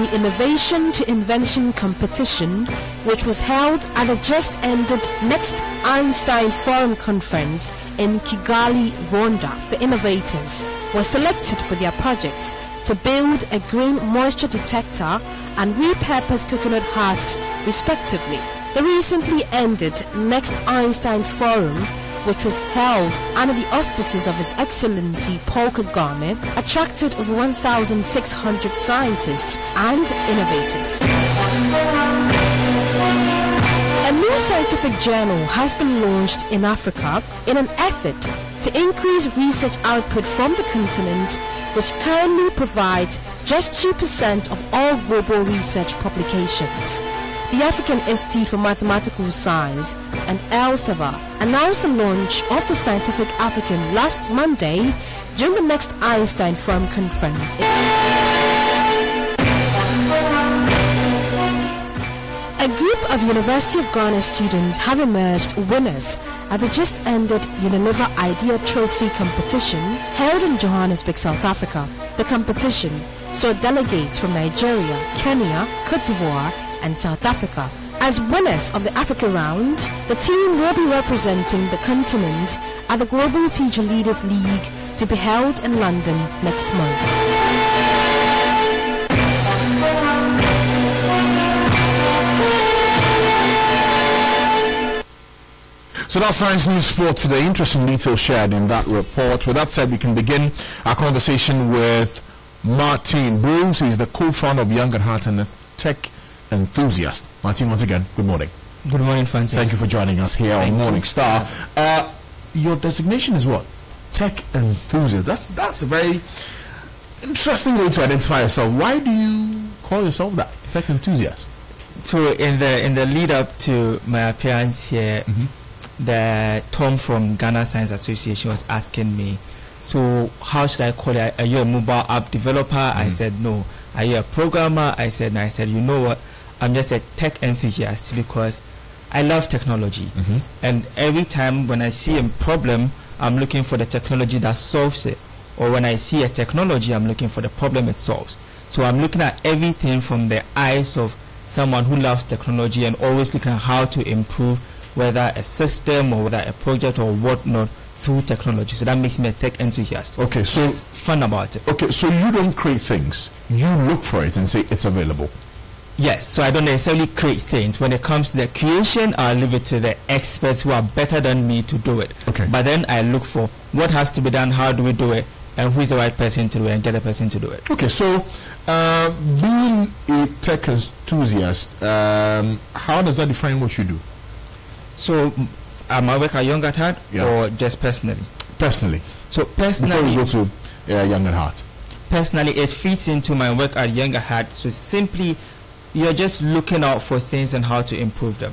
the Innovation to Invention competition, which was held at the just-ended Next Einstein Forum Conference in Kigali, Rwanda. The innovators were selected for their project to build a green moisture detector and repurpose coconut husks, respectively. The recently ended Next Einstein Forum, which was held under the auspices of His Excellency Paul Kagame, attracted over 1,600 scientists and innovators. A new scientific journal has been launched in Africa in an effort to increase research output from the continent, which currently provides just 2% of all global research publications. The African Institute for Mathematical Science and Elsevier announced the launch of the Scientific African last Monday during the Next Einstein Forum Conference. A group of University of Ghana students have emerged winners at the just-ended Unilever Idea Trophy competition held in Johannesburg, South Africa. The competition saw delegates from Nigeria, Kenya, Cote d'Ivoire, and South Africa. As winners of the Africa round, the team will be representing the continent at the Global Future Leaders League to be held in London next month. So that's science news for today. Interesting details shared in that report. With that said, we can begin our conversation with Martin Bruce. He's the co-founder of Young at Heart and a tech enthusiast. Martin, once again, good morning. Good morning, Francis. Thank you for joining us here on Morning Starr. Your designation is what? Tech enthusiast. That's a very interesting way to identify yourself. Why do you call yourself that? Tech enthusiast. So in the lead up to my appearance here, the Tom from Ghana Science Association was asking me, so how should I call it? Are you a mobile app developer? I said no. Are you a programmer? I said no. I said, you know what? I'm just a tech enthusiast because I love technology. And every time when I see a problem, I'm looking for the technology that solves it. Or when I see a technology, I'm looking for the problem it solves. So I'm looking at everything from the eyes of someone who loves technology and always looking at how to improve whether a system or whether a project or whatnot through technology. So that makes me a tech enthusiast. Okay, so it's fun about it. Okay, so you don't create things. You look for it and say it's available. Yes, so I don't necessarily create things. When it comes to the creation, I'll leave it to the experts who are better than me to do it. Okay. But then I look for what has to be done, how do we do it, and who's the right person to do it, and get the person to do it. Okay, so being a tech enthusiast, how does that define what you do? So I work at Young at Heart or just personally? Personally. So personally, before we go to Young at Heart. Personally, it fits into my work at Young at Heart. So simply, you're just looking out for things and how to improve them.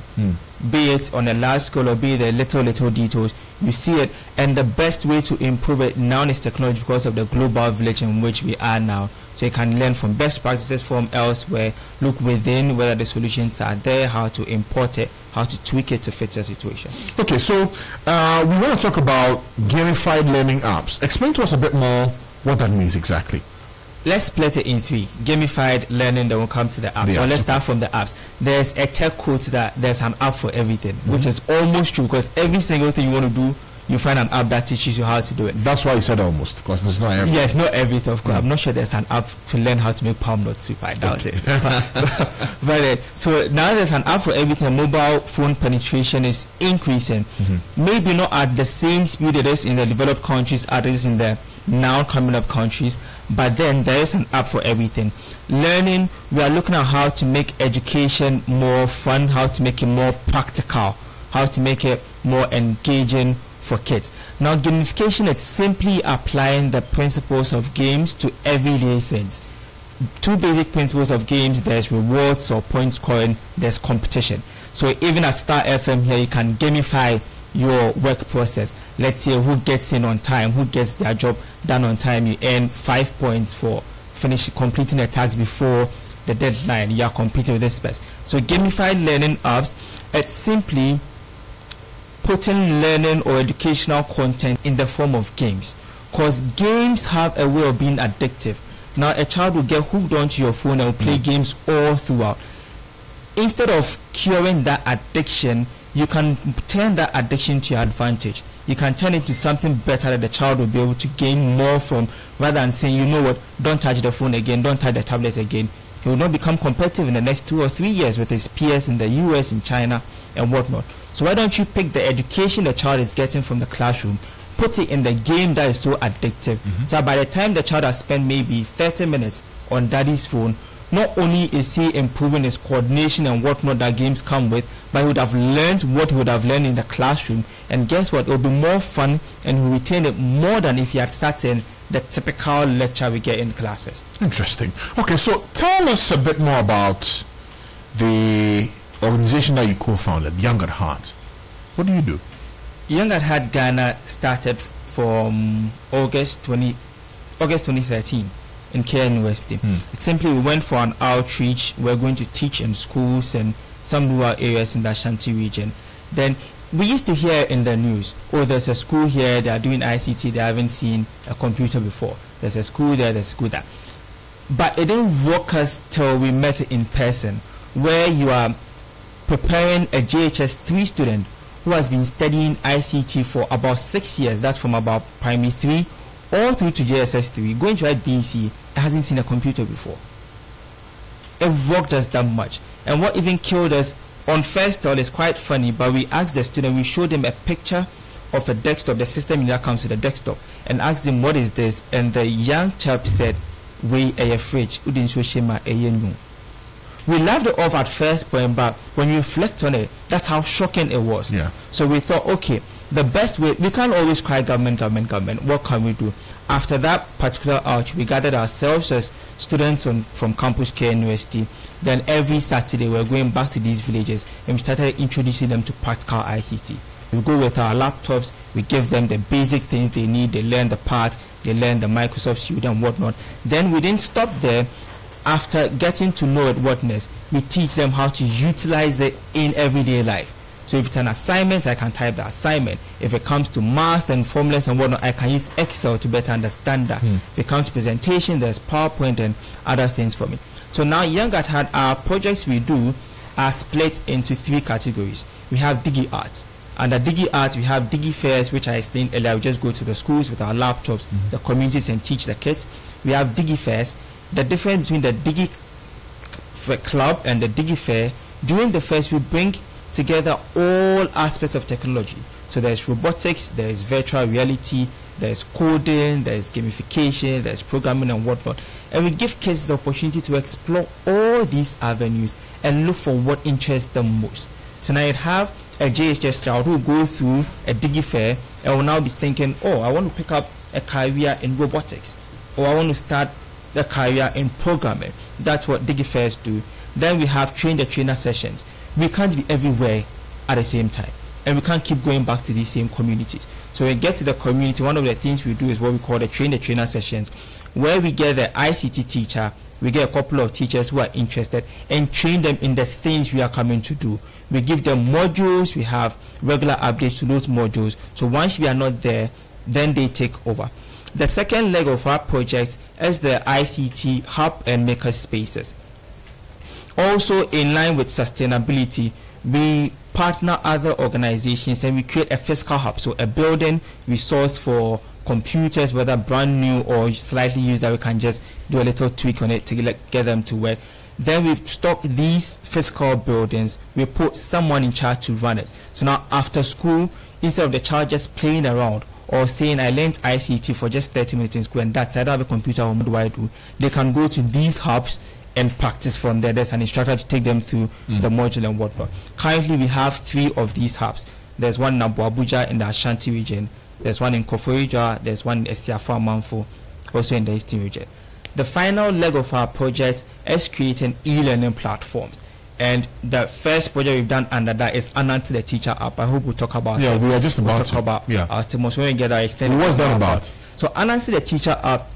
Be it on a large scale or be it the little details. You see it, and the best way to improve it now is technology because of the global village in which we are now. So you can learn from best practices from elsewhere, look within whether the solutions are there, how to import it, how to tweak it to fit your situation. Okay, so we want to talk about gamified learning apps. Explain to us a bit more what that means exactly. Let's split it in three. Gamified learning, then we'll come to the apps. So let's start from the apps. There's a tech quote that there's an app for everything, which is almost true because every single thing you want to do, you find an app that teaches you how to do it. That's why you said almost, because there's not everything. Yes, not everything, of course. I'm not sure there's an app to learn how to make palm nut soup. I doubt it. But so now there's an app for everything. Mobile phone penetration is increasing. Maybe not at the same speed it is in the developed countries as it is in the now coming up countries, but then there is an app for everything. Learning, we are looking at how to make education more fun, how to make it more practical, how to make it more engaging for kids. Now gamification is simply applying the principles of games to everyday things. Two basic principles of games: there's rewards or point scoring, there's competition. So even at Star FM here, you can gamify your work process. Let's say who gets in on time, who gets their job done on time, you earn 5 points for completing a task before the deadline. You are competing with this person. So gamified learning apps, it's simply putting learning or educational content in the form of games, because games have a way of being addictive. Now a child will get hooked onto your phone and will play games all throughout. Instead of curing that addiction, you can turn that addiction to your advantage. You can turn it to something better that the child will be able to gain more from, rather than saying, you know what, don't touch the phone again, don't touch the tablet again. He will not become competitive in the next 2 or 3 years with his peers in the US, in China, and whatnot. So why don't you pick the education the child is getting from the classroom, put it in the game that is so addictive, so by the time the child has spent maybe 30 minutes on daddy's phone, not only is he improving his coordination and whatnot that games come with, but he would have learned what he would have learned in the classroom. And guess what? It will be more fun, and he will retain it more than if he had sat in the typical lecture we get in classes. Interesting. Okay, so tell us a bit more about the organization that you co-founded, Young at Heart. What do you do? Young at Heart Ghana started from August 2013 in Care University. It's simply we went for an outreach. We're going to teach in schools and some rural areas in the Ashanti region. Then we used to hear in the news, oh, there's a school here, they are doing ICT, they haven't seen a computer before. There's a school there, there's a school there. But it didn't rock us till we met in person, where you are preparing a JHS 3 student who has been studying ICT for about 6 years. That's from about primary 3 all through to JSS 3, going to write BC, hasn't seen a computer before. It rocked us that much. And what even killed us, on first thought, is quite funny, but we asked the student, we showed them a picture of a desktop, the system that comes with the desktop, and asked him, what is this? And the young chap said, we a fridge. We laughed it off at first point, but when you reflect on it, that's how shocking it was. Yeah. So we thought, okay, the best way, we can't always cry government. What can we do? After that particular outreach, we gathered ourselves as students from Campus Care University. Then every Saturday, we're going back to these villages and we started introducing them to practical ICT. We go with our laptops, we give them the basic things they need, they learn the parts, they learn the Microsoft Suite and whatnot. Then we didn't stop there. After getting to know it, we teach them how to utilize it in everyday life. So if it's an assignment, I can type the assignment. If it comes to math and formulas and whatnot, I can use Excel to better understand that. If it comes to presentation, there's PowerPoint and other things for me. So now Young at Heart, our projects we do are split into 3 categories. We have Digi Arts. Under Digi Arts, we have Digi Fairs, which I explained earlier. We just go to the schools with our laptops, the communities, and teach the kids. We have Digi Fairs. The difference between the Digi Club and the Digi Fair, during the fairs, we bring together all aspects of technology. So there's robotics, there's virtual reality, there's coding, there's gamification, there's programming and whatnot. And we give kids the opportunity to explore all these avenues and look for what interests them most. So now you have a JHS child who will go through a Digi Fair and will now be thinking, oh, I want to pick up a career in robotics, or I want to start a career in programming. That's what Digi Fairs do. Then we have train the trainer sessions. We can't be everywhere at the same time, and we can't keep going back to these same communities. So when we get to the community, one of the things we do is what we call the train the trainer sessions, where we get the ICT teacher, we get a couple of teachers who are interested, and train them in the things we are coming to do. We give them modules, we have regular updates to those modules, so once we are not there, then they take over. The second leg of our project is the ICT hub and maker spaces. Also, in line with sustainability, we partner other organizations and we create a physical hub, so a building resource for computers, whether brand new or slightly used, that we can just do a little tweak on it to get them to work. Then we stock these physical buildings, we put someone in charge to run it. So now after school, instead of the child just playing around or saying, I learned ICT for just 30 minutes in school and that's it, I don't have a computer, what do I do? They can go to these hubs and practice from there. There's an instructor to take them through the module and whatnot. Currently, we have 3 of these hubs. There's one in Abuja in the Ashanti region. There's one in Koforidua. There's one in Esiafa Manfo, also in the Eastern region. The final leg of our project is creating e-learning platforms. And the first project we've done under that is Anansi the Teacher app. I hope we'll talk about it. We are just about to talk about Artemis when we get our extended. What's that about? So Anansi the Teacher app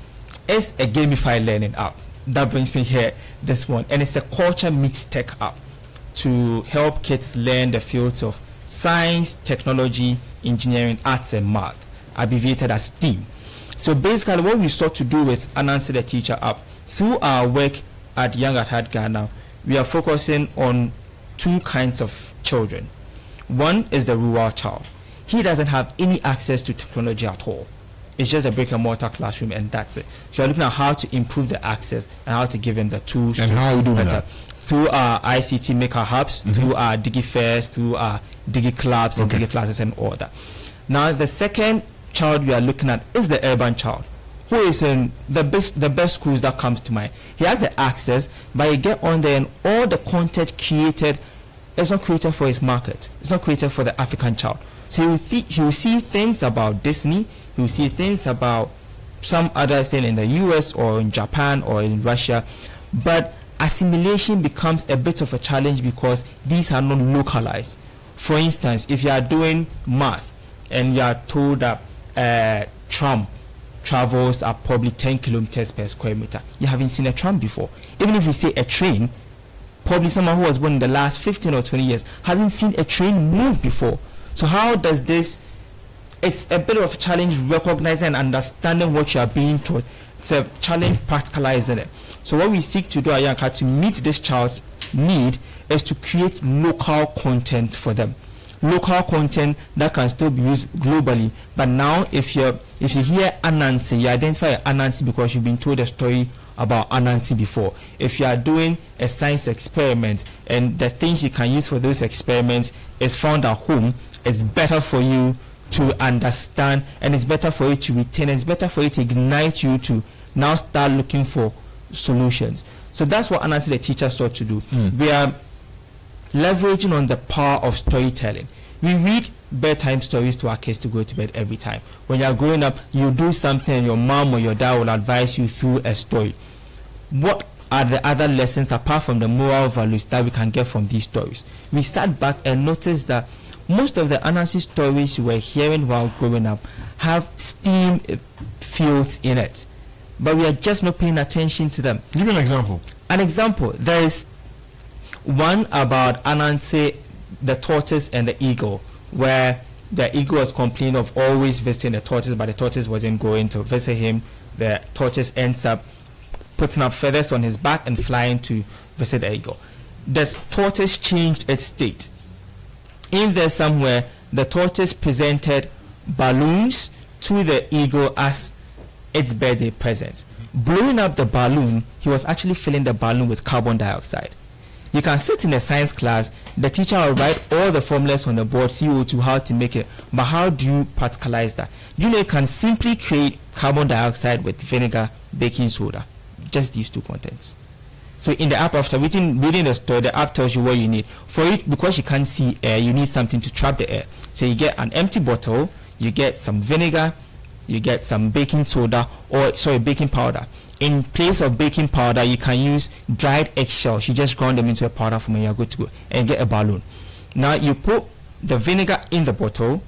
is a gamified learning app. That brings me here this one, and it's a culture meets tech app to help kids learn the fields of science, technology, engineering, arts, and math, abbreviated as STEAM. So basically, what we sought to do with Anansi the Teacher app through our work at Young at Heart Ghana, we are focusing on 2 kinds of children. One is the rural child. He doesn't have any access to technology at all. It's just a brick and mortar classroom, and that's it. So you're looking at how to improve the access and how to give him the tools. And how are you doing that? Through our ICT Maker Hubs, through our DigiFairs, through our DigiClubs and DigiClasses and all that. Now, the second child we are looking at is the urban child, who is in the best schools that comes to mind. He has the access, but you get on there and all the content created is not created for his market. It's not created for the African child. So he will see things about Disney, he will see things about some other thing in the US or in Japan or in Russia, but assimilation becomes a bit of a challenge because these are not localized. For instance, if you are doing math and you are told that tram travels are probably 10 kilometers per square meter, you haven't seen a tram before. Even if you say a train, probably someone who was born in the last 15 or 20 years hasn't seen a train move before. So how does this, it's a bit of a challenge recognizing and understanding what you are being taught. It's a challenge practicalizing it. So what we seek to do at Young Heart to meet this child's need is to create local content for them. Local content that can still be used globally. But now if you hear Anansi, you identify Anansi because you've been told a story about Anansi before. If you are doing a science experiment and the things you can use for those experiments is found at home, it's better for you to understand, and it's better for you to retain, and it's better for you to ignite you to now start looking for solutions. So that's what Anansi the teacher sought to do. We are leveraging on the power of storytelling. We read bedtime stories to our kids to go to bed every time. When you're growing up, you do something and your mom or your dad will advise you through a story. What are the other lessons apart from the moral values that we can get from these stories? We sat back and noticed that most of the Anansi stories we were hearing while growing up have STEAM fields in it, but we are just not paying attention to them. Give me an example. An example, there is one about Anansi, the tortoise and the eagle, where the eagle was complaining of always visiting the tortoise, but the tortoise wasn't going to visit him. The tortoise ends up putting up feathers on his back and flying to visit the eagle. The tortoise changed its state. In there somewhere, the tortoise presented balloons to the eagle as its birthday present. Blowing up the balloon, he was actually filling the balloon with carbon dioxide. You can sit in a science class, the teacher will write all the formulas on the board, CO2, how to make it, but how do you practicalize that? You can simply create carbon dioxide with vinegar, baking soda, just these 2 contents. So in the app, after reading the story, the app tells you what you need. For it, because you can't see air, you need something to trap the air. So you get an empty bottle, you get some vinegar, you get some baking soda, baking powder. In place of baking powder, you can use dried eggshells. You just grind them into a powder from when you're good to go and get a balloon. Now you put the vinegar in the bottle,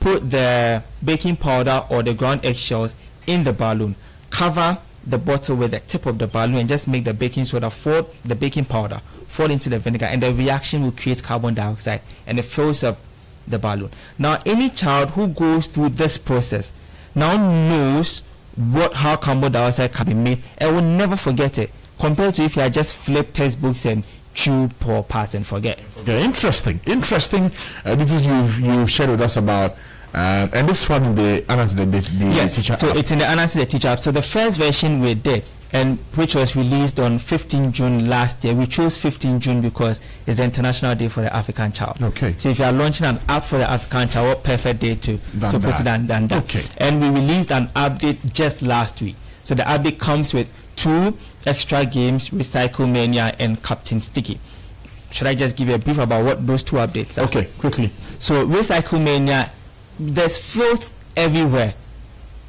put the baking powder or the ground eggshells in the balloon, cover the bottle with the tip of the balloon and just make the baking soda fall, the baking powder fall into the vinegar, and the reaction will create carbon dioxide and it fills up the balloon. Now any child who goes through this process now knows how carbon dioxide can be made and will never forget it, compared to if you had just flipped textbooks and chew or pass and forget. Okay, interesting. This is you've shared with us about and this is from the Anansi the teacher so app. It's in the Anansi the teacher app. So the first version we did, and which was released on 15 June last year. We chose 15 June because it's the International Day for the African Child. Okay. So if you are launching an app for the African child, what perfect day to put it than that. Okay. And we released an update just last week. So the update comes with 2 extra games, Recycle Mania and Captain Sticky. Should I just give you a brief about what those 2 updates are? Okay, quickly. So Recycle Mania, there's filth everywhere.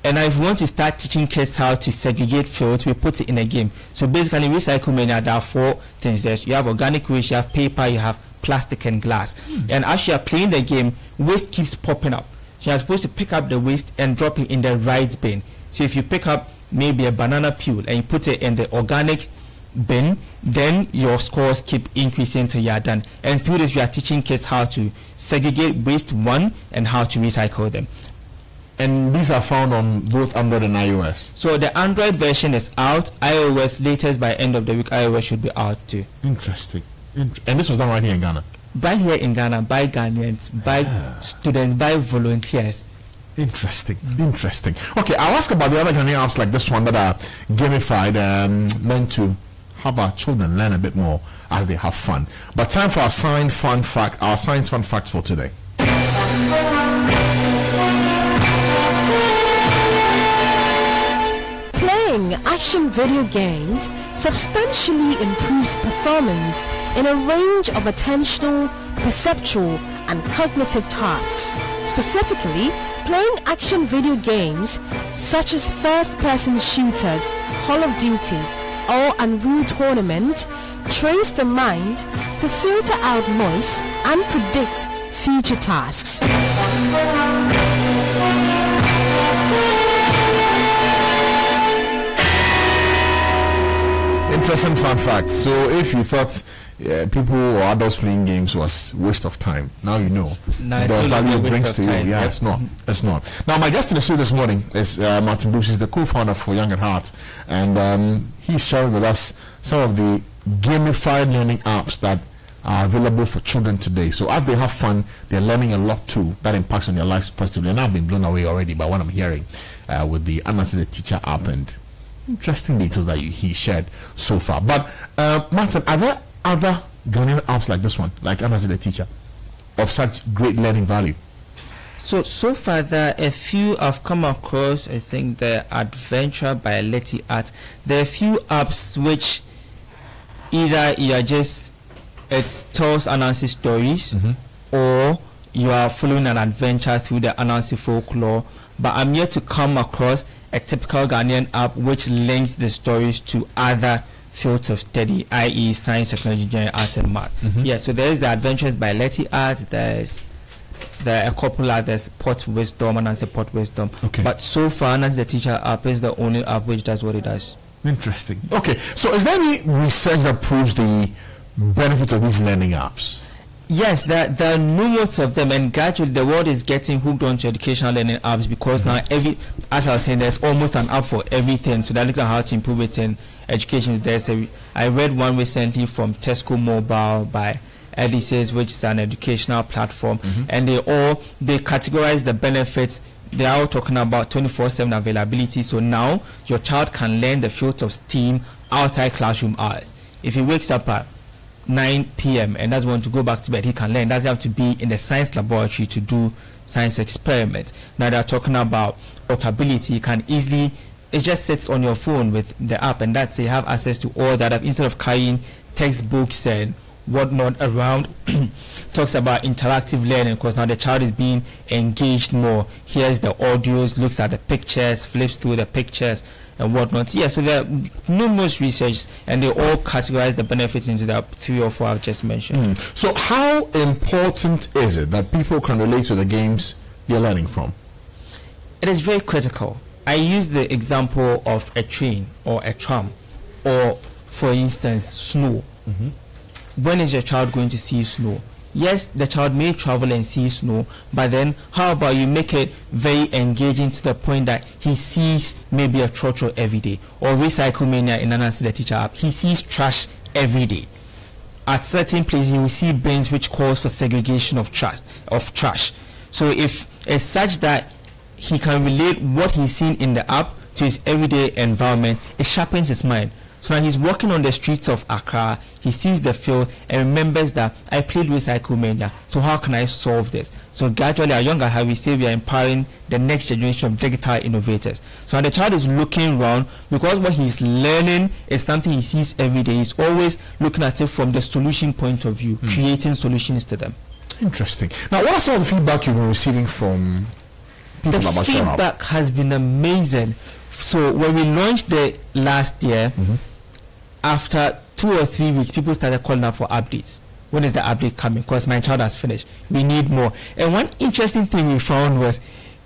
And if we want to start teaching kids how to segregate filth, we put it in a game. So basically, Recycle Mania, there are 4 things. You have organic waste, you have paper, you have plastic and glass. And as you are playing the game, waste keeps popping up. So you're supposed to pick up the waste and drop it in the right bin. So if you pick up maybe a banana peel and you put it in the organic bin, then your scores keep increasing until you are done. And through this, we are teaching kids how to segregate waste and how to recycle them. And these are found on both Android and iOS. So the Android version is out. iOS, latest by end of the week, iOS should be out too. Interesting. And this was done right here in Ghana? By here in Ghana, by Ghanaians, by students, by volunteers. Interesting. Okay, I'll ask about the other Ghanaian apps like this one that are gamified, meant to have our children learn a bit more as they have fun. But time for our science fun fact for today. Playing action video games substantially improves performance in a range of attentional, perceptual, and cognitive tasks. Specifically, playing action video games such as first-person shooters, Call of Duty, or Unreal Tournament trains the mind to filter out noise and predict future tasks. Interesting fun fact. So if you thought people or adults playing games was waste of time, now you know the value it brings to you. Yeah, it's not. Now my guest in the studio this morning is Martin Bruce. He's the co-founder for Young at Heart, and he's sharing with us some of the gamified learning apps that are available for children today. So as they have fun, they're learning a lot too that impacts on their lives positively. And I've been blown away already by what I'm hearing with the Answer the Teacher app and interesting details that he shared so far. But Martin, are there other Ghanaian apps like this one, like Answer the Teacher, of such great learning value? So far there are a few I've come across. I think the Adventure by Letty Art. There are a few apps which either you are just, it tells Anansi stories, or you are following an adventure through the Anansi folklore. But I'm yet to come across a typical Ghanaian app which links the stories to other fields of study, i.e. science, technology, engineering, arts, and math. Yeah, so there's the Adventures by Letty Art. There's a couple others, Port Wisdom, and Anansi Port Wisdom. Okay. But so far, Anansi the Teacher app is the only app which does what it does. Interesting. Okay, so is there any research that proves the benefits of these learning apps? Yes, there are numerous of them, and gradually the world is getting hooked onto educational learning apps because now as I was saying, there's almost an app for everything. So they're looking at how to improve it in education. I read one recently from Tesco Mobile by Edices, which is an educational platform, and they categorize the benefits. They are all talking about 24/7 availability. So now your child can learn the field of STEAM outside classroom hours. If he wakes up at 9 p.m. and doesn't want to go back to bed, he can learn. Doesn't have to be in the science laboratory to do science experiments. Now they're talking about portability. You can easily, it just sits on your phone with the app, and that's, you have access to all that instead of carrying textbooks and whatnot around. Talks about interactive learning because now the child is being engaged more. Hears the audios, looks at the pictures, flips through the pictures and whatnot. Yeah, so there are numerous research, and they all categorize the benefits into the 3 or 4 I've just mentioned. So how important is it that people can relate to the games they're learning from? It is very critical. I use the example of a train or a tram, or for instance snow. When is your child going to see snow? Yes, the child may travel and see snow, but then how about you make it very engaging to the point that he sees maybe a trotro every day, or Recycle Mania in Anansi the Teacher app, he sees trash every day. At certain places you will see bins which calls for segregation of trash. So if it's such that he can relate what he's seen in the app to his everyday environment, it sharpens his mind. So now he's walking on the streets of Accra, he sees the field and remembers that I played Recycle Mania, so how can I solve this? So gradually, at Young at Heart, we say we are empowering the next generation of digital innovators. So now the child is looking around because what he's learning is something he sees every day. He's always looking at it from the solution point of view, creating solutions to them. Interesting. Now, what are some of the feedback you've been receiving from people about your app? The feedback has been amazing. So when we launched it last year, after 2 or 3 weeks, people started calling up for updates. When is the update coming? Because my child has finished. We need more. And one interesting thing we found was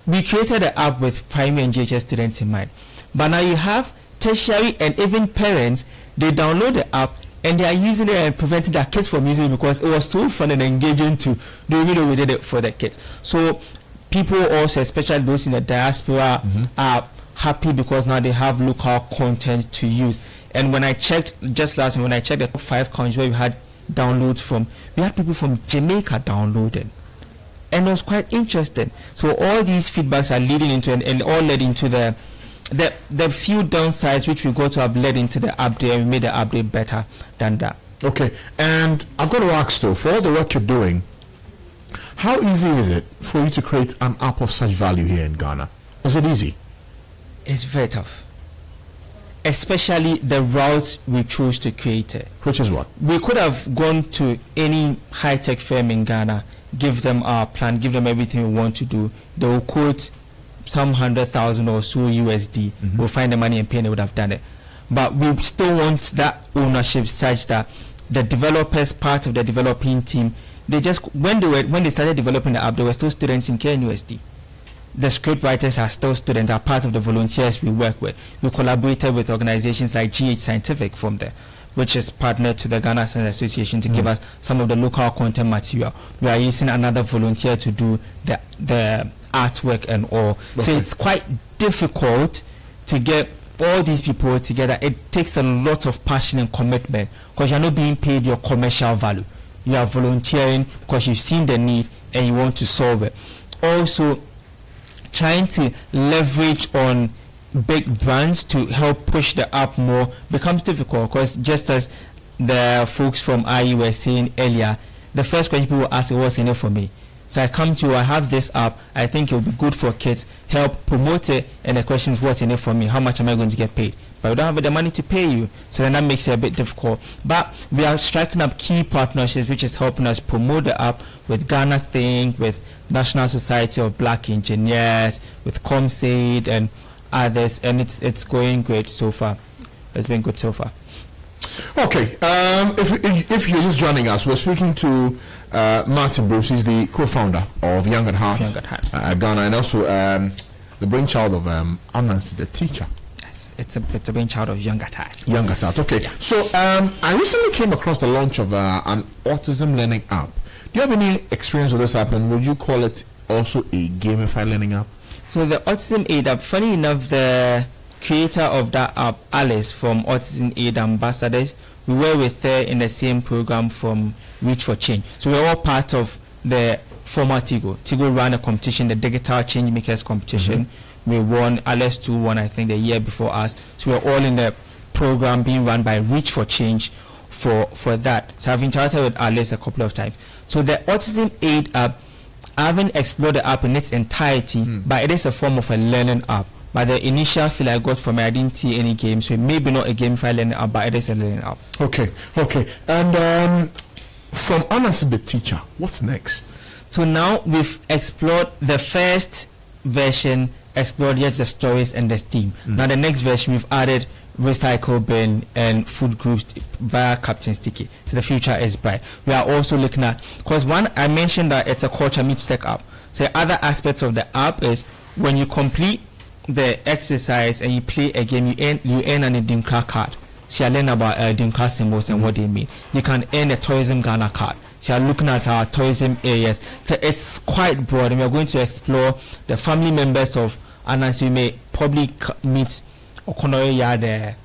we created an app with primary and GHS students in mind. But now you have tertiary and even parents, they download the app and they are using it and preventing their kids from using it because it was so fun and engaging to do. We did it for the kids. So people also, especially those in the diaspora, are happy because now they have local content to use. And when I checked just last time, when I checked the top 5 countries where we had downloads from, we had people from Jamaica downloading, and it was quite interesting. So all these feedbacks are leading into and all led into the few downsides which we got to have led into the update, and we made the update better than that. Okay, and I've got to ask though, for all the work you're doing, how easy is it for you to create an app of such value here in Ghana? Is it easy? It's very tough, especially the routes we choose to create it. Which is what? We could have gone to any high-tech firm in Ghana, give them our plan, give them everything we want to do. They will quote some 100,000 or so USD. We'll find the money and pay, and they would have done it. But we still want that ownership such that the developers, part of the developing team, they just when they started developing the app, they were still students in KNUST. The script writers are still students, are part of the volunteers we work with. We collaborated with organizations like GH Scientific from there, which is partnered to the Ghana Science Association to give us some of the local content material. We are using another volunteer to do the artwork and all. Okay. So it's quite difficult to get all these people together. It takes a lot of passion and commitment because you're not being paid your commercial value. You are volunteering because you've seen the need and you want to solve it. Also, trying to leverage on big brands to help push the app more becomes difficult because just as the folks from IE were saying earlier, the first question people ask is, what's in it for me? So I come to you, I have this app, I think it will be good for kids, help promote it, and the question is, what's in it for me? How much am I going to get paid? But we don't have the money to pay you, so then that makes it a bit difficult. But we are striking up key partnerships, which is helping us promote the app with Ghana Think, with National Society of Black Engineers, with ComSaid and others, and it's going great so far. It's been good so far. Okay, if you're just joining us, we're speaking to Martin Bruce. He's the co-founder of Young at Heart, Ghana, and also the brainchild of Anas, the teacher. Yes, it's a brainchild of Young at Heart. Young at Heart. Okay, yeah. So I recently came across the launch of an autism learning app. Do you have any experience with this app, and would you call it also a gamified learning app? So the Autism Aid app, funny enough, the creator of that app, Alice from Autism Aid Ambassadors, we were with her in the same program from Reach for Change. So we're all part of the former Tigo. Tigo ran a competition, the Digital Change Makers competition. We won, Alice too won, I think, the year before us. So we're all in the program being run by Reach for Change for that. So I've interacted with Alice a couple of times. So the Autism Aid app, I haven't explored the app in its entirety, but it is a form of a learning app. But the initial feel I got from it, I didn't see any game, so it may be not a gamified learning app, but it is a learning app. Okay. And from Anas the teacher, what's next? So now we've explored the first version, explored yet the stories and the Steam. Now the next version, we've added recycle bin and food groups via Captain Sticky. So the future is bright. We are also looking at, because one, I mentioned that it's a culture meets tech app. So the other aspects of the app is when you complete the exercise and you play a game, you earn an Edinkra card. So you learn about Edinkra symbols and what they mean. You can earn a Tourism Ghana card. So you're looking at our tourism areas. So it's quite broad, and we're going to explore the family members of Anas. We may probably meet Okonoya the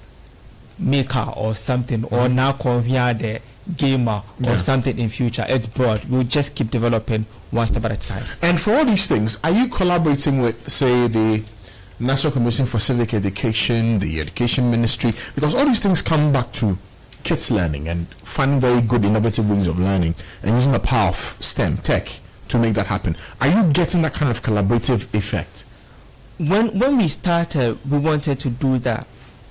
maker or something, or now come here the gamer or something in future. It's broad. We'll just keep developing one step at a time. And for all these things, are you collaborating with, say, the National Commission for Civic Education, the Education Ministry? Because all these things come back to kids learning and finding very good innovative ways of learning and using the power of STEM tech to make that happen. Are you getting that kind of collaborative effect? When we started, we wanted to do that,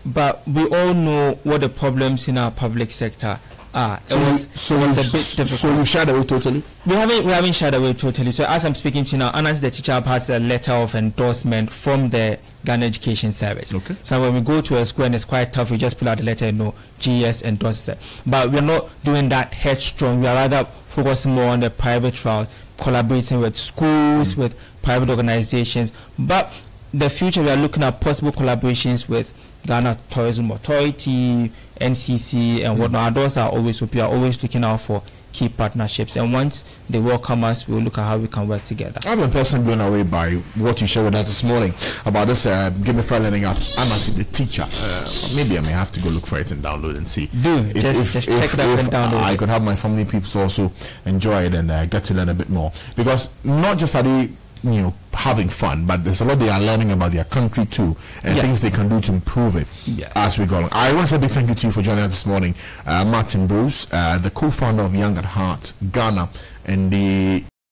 but we all know what the problems in our public sector are. It was a bit difficult. So you've shied away totally? We haven't shied away totally. So as I'm speaking to you now, Anas the teacher has a letter of endorsement from the Ghana Education Service. Okay. So when we go to a school and it's quite tough, we just pull out the letter and know GS endorses it. But we're not doing that headstrong. We are rather focusing more on the private route, collaborating with schools, with private organizations. But the future, we are looking at possible collaborations with Ghana Tourism Authority, NCC and whatnot. Our doors are always open. We are always looking out for key partnerships, and once they welcome us, we will look at how we can work together. I've been personally blown away by what you shared with us this morning about this Gamified Learning App. I'm actually the teacher. Maybe I may have to go look for it and download and see. Just check it out and download. I could have my family people to also enjoy it and get to learn a bit more, because not just are they having fun, but there's a lot they are learning about their country too, and things they can do to improve it as we go along. I want to say a big thank you to you for joining us this morning, Martin Bruce, the co-founder of Young at Heart Ghana, and the